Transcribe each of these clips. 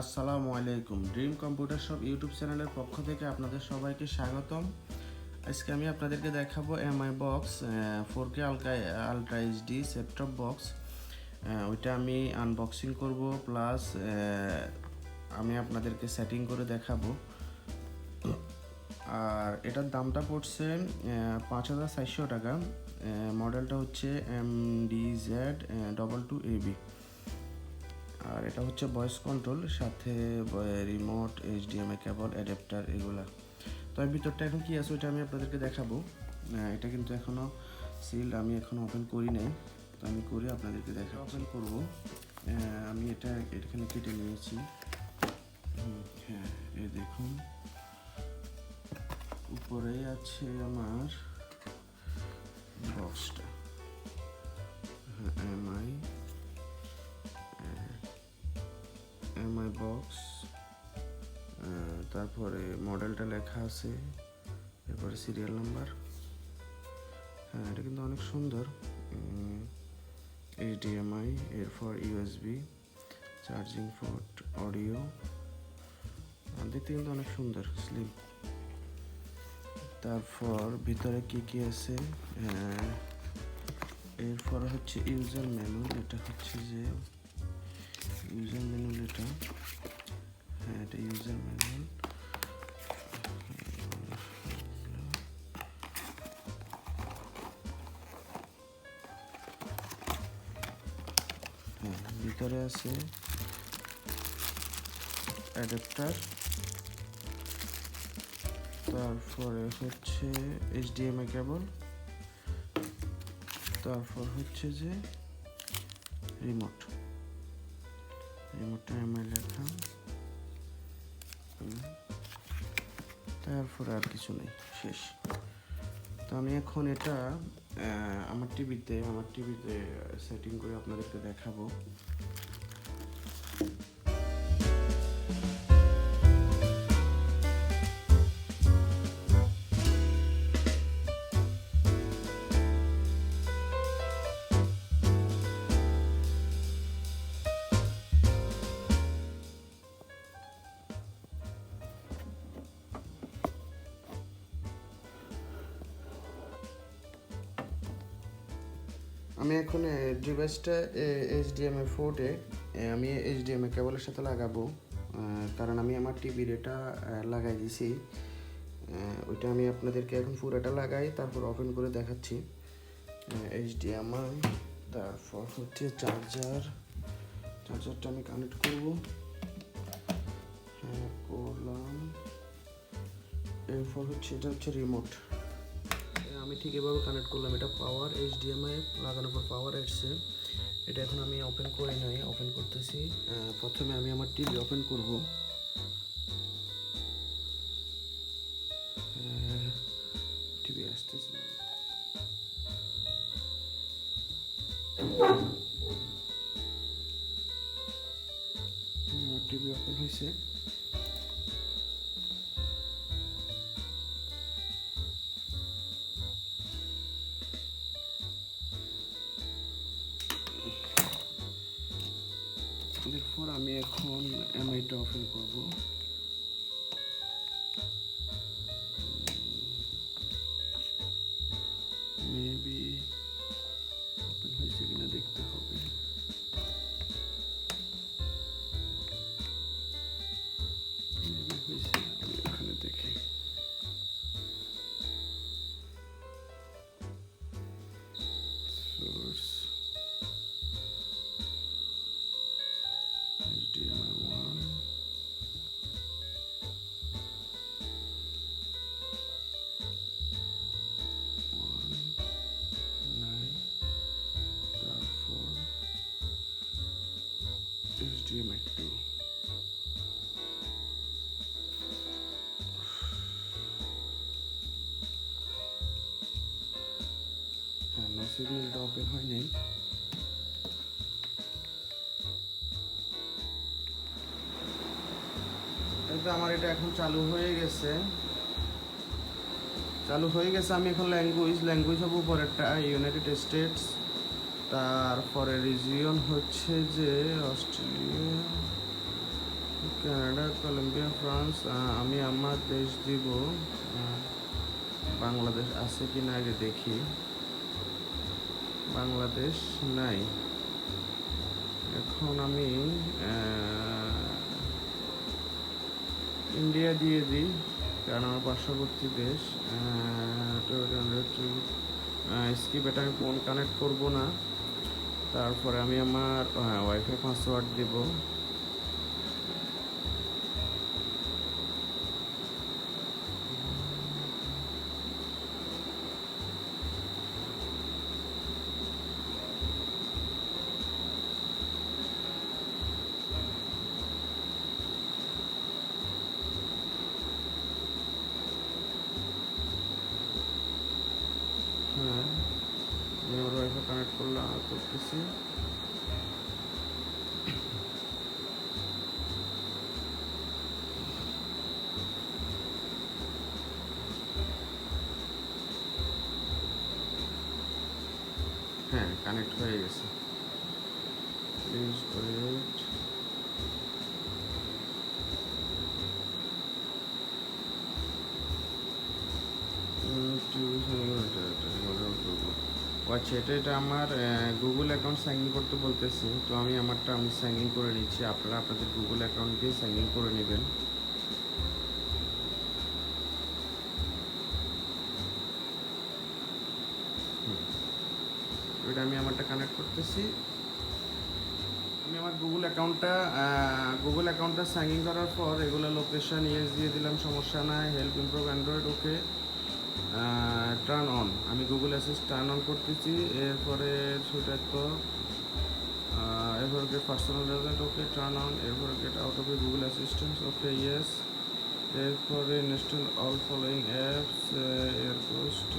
আসসালামু আলাইকুম। Dream computer shop YouTube চ্যানেলের পক্ষ থেকে আপনাদের সবাইকে স্বাগতম। আজকে আমি আপনাদেরকে দেখাবো MI box 4K ultra HD set-top box. ওইটা আমি আনবক্সিং করব, প্লাস আমি আপনাদেরকে সেটিং করে দেখাবো। আর এটার দামটা পড়ছে 5400 টাকা। মডেলটা হচ্ছে MDZ22AB। আর এটা হচ্ছে ভয়েস কন্ট্রোল, সাথে রিমোট, এইচডিএমআই কেবল, অ্যাডাপ্টার, এগুলা। তো এর ভিতরটা এখন কি আছে ওইটা আমি আপনাদেরকে দেখাবো। এটা কিন্তু এখনও সিল্ড, আমি এখনও ওপেন করি নাই। তো আমি করে আপনাদেরকে ওপেন করব। আমি এটা এখানে কেটে নিয়েছি। হ্যাঁ, এই দেখুন উপরে আছে আমার বক্সটা। এমআই বক্স, তারপরে মডেলটা লেখা আছে, এরপরে সিরিয়াল নাম্বার। হ্যাঁ, এটা কিন্তু অনেক সুন্দর। HDMI, এরপর USB, চার্জিং পোর্ট, অডিও। দেখতে কিন্তু অনেক সুন্দর, স্লিম। তারপর ভিতরে কি আছে, এরপর হচ্ছে ইউজার ম্যানুয়াল। এটা হচ্ছে যে ইউজার ম্যানুয়াল, এটা হ্যাঁ এটা ইউজার ম্যানুয়াল। হ্যাঁ, ভিতরে আছে অ্যাডাপ্টার, তারপরে হচ্ছে এইচডিএমআই কেবল, তারপর হচ্ছে যে রিমোটটা এমআই লেখা। তারপরে আর কিছু নেই, শেষ। তো আমি এখন এটা আমার টিভিতে সেটিং করে আপনাদেরকে দেখাবো। আমি এখন ডিভাইসটা এইচডিএমআই পোর্টে আমি এইচডিএমআই কেবলের সাথে লাগাবো, কারণ আমি আমার টিভির এটা লাগাই দিয়েছি। ওইটা আমি আপনাদেরকে এখন পুরোটা লাগাই, তারপর ওপেন করে দেখাচ্ছি। এইচডিএমআই, তারপর হচ্ছে চার্জারটা আমি কানেক্ট করব। হ্যাঁ, করলাম। এরপর হচ্ছে এটা হচ্ছে রিমোট। আমি ঠিক এভাবে কানেক্ট করলাম। এটা পাওয়ার, এইচডিএমআই লাগানোর পর পাওয়ার আসছে। এটা এখন আমি ওপেন করি নাই, ওপেন করতেছি। প্রথমে আমি আমার টিভি ওপেন করব। টিভি আসতেছে, টিভি ওপেন হয়েছে। এরপর আমি এখন এমআইটা ওপেন করব। মেবি ওপেন হয়েছে কিনা দেখতে হবে। মেবি হয়েছে, আমি এখানে দেখি। সোর্স HDMI 1, তারপর HDMI 2। হ্যাঁ, নো সিগন্যালটা ওপেন হয় নাই। আমার এটা এখন চালু হয়ে গেছে। আমি এখন ল্যাঙ্গুয়েজ হবো পরেরটা ইউনাইটেড স্টেটস, তারপরে রিজিয়ন হচ্ছে যে অস্ট্রেলিয়া, কানাডা, কলম্বিয়া, ফ্রান্স। আমি আমার দেশ দিব। বাংলাদেশ আছে কি না আগে দেখি। বাংলাদেশ নাই। এখন আমি ইন্ডিয়া দিয়ে দিই, কারণ আমার পার্শ্ববর্তী দেশ। স্কিপ, এটা আমি ফোন কানেক্ট করবো না। তারপরে আমি আমার ওয়াইফাই পাসওয়ার্ড দিব। হ্যাঁ, আমি আমার ওয়াইফাই কানেক্ট করতেছি। হ্যাঁ, কানেক্ট হয়ে গেছে। Please wait. আচ্ছা, এটা আমার গুগল অ্যাকাউন্ট সাইন ইন করতে বলতেছে, তো আমি আমারটা সাইন ইন করে নিচ্ছি। আপনারা আপনাদের গুগল অ্যাকাউন্ট দিয়ে সাইন ইন করে নেবেন। এটা আমি আমারটা কানেক্ট করতেছি। আমি আমার গুগল অ্যাকাউন্টটা সাইন ইন করার পর এগুলো লোকেশন ইয়েস দিয়ে দিলাম, সমস্যা নাই। Help improve Android, okay. Turn on, আমি গুগল অ্যাসিস্ট টার্ন অন করতেছি। এরপরে সেটা তো এরপর get personal result, okay, turn on. এরপরে get out of Google Assistant, okay, yes. এরপরে ইনস্টল অল ফলোয়িং অ্যাপস, এয়ারপোস্ট,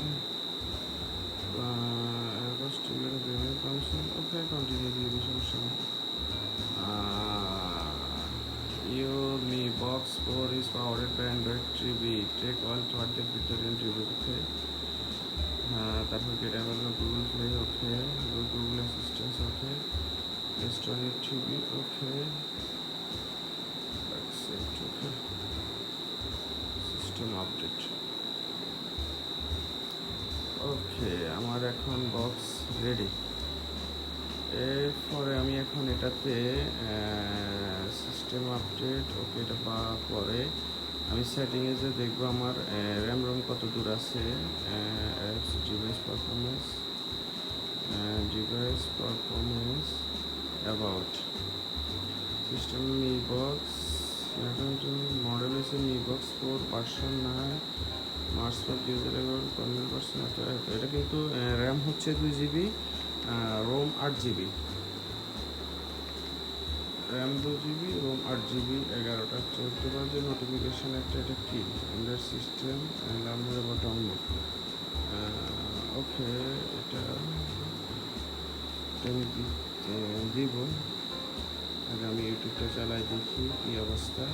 ওকে, কন্টিনিউ দিয়ে দিই, সমস্যা নেই। Your Mi Box 4 is powered by Android TV. Take all thought the feature in review, okay. তারপর get available Google Play, okay. Google Assistant, okay. Install your TV, okay. Accept, okay. System update. ওকে, আমার এখন box ready. এরপরে আমি এখন এটাতে system update, ওকে, এটা পাওয়ার পরে আমি সেটিংয়ে যে দেখবো আমার র্যাম রোম কত দূর আছে। Apps, device performance, about system, me box model হয়েছে মি বক্স 4, ভার্সন 9, মার্চ 2011, 15%। এটা কিন্তু র্যাম হচ্ছে 2GB, Rome 8GB। RAM 2GB, Rome 8GB, 11টা চলতে পারে। নোটিফিকেশান একটা, এটা কি অ্যান্ড্রয়েড সিস্টেম, লার্নার বা ডাউনলোড, ওকে। এটা আমি দিব। আগে আমি ইউটিউবটা চালাই, দেখি কী অবস্থা।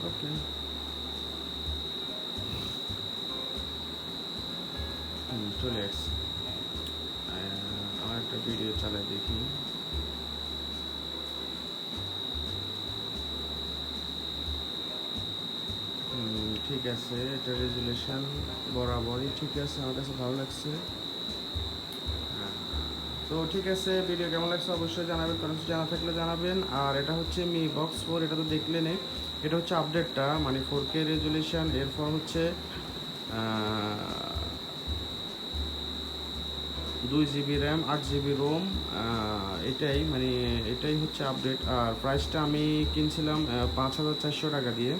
ওকে, চলে আসছি। আমার একটা ভিডিও চালাই, দেখি। ঠিক আছে, এটা রেজুলেশন বরাবরই ঠিক আছে, আমার কাছে ভালো লাগছে। তো ঠিক আছে, ভিডিও কেমন লাগছে অবশ্যই জানাবেন, কারণ জানা থাকলে জানাবেন। আর এটা হচ্ছে Mi Box 4, এটা তো দেখলেন। এটা হচ্ছে আপডেটটা, মানে 4K রেজুলেশন। এরপর হচ্ছে 2GB র্যাম, 8GB রোম, এটাই মানে এটাই হচ্ছে আপডেট। আর প্রাইসটা আমি কিনছিলাম 5400 টাকা দিয়ে।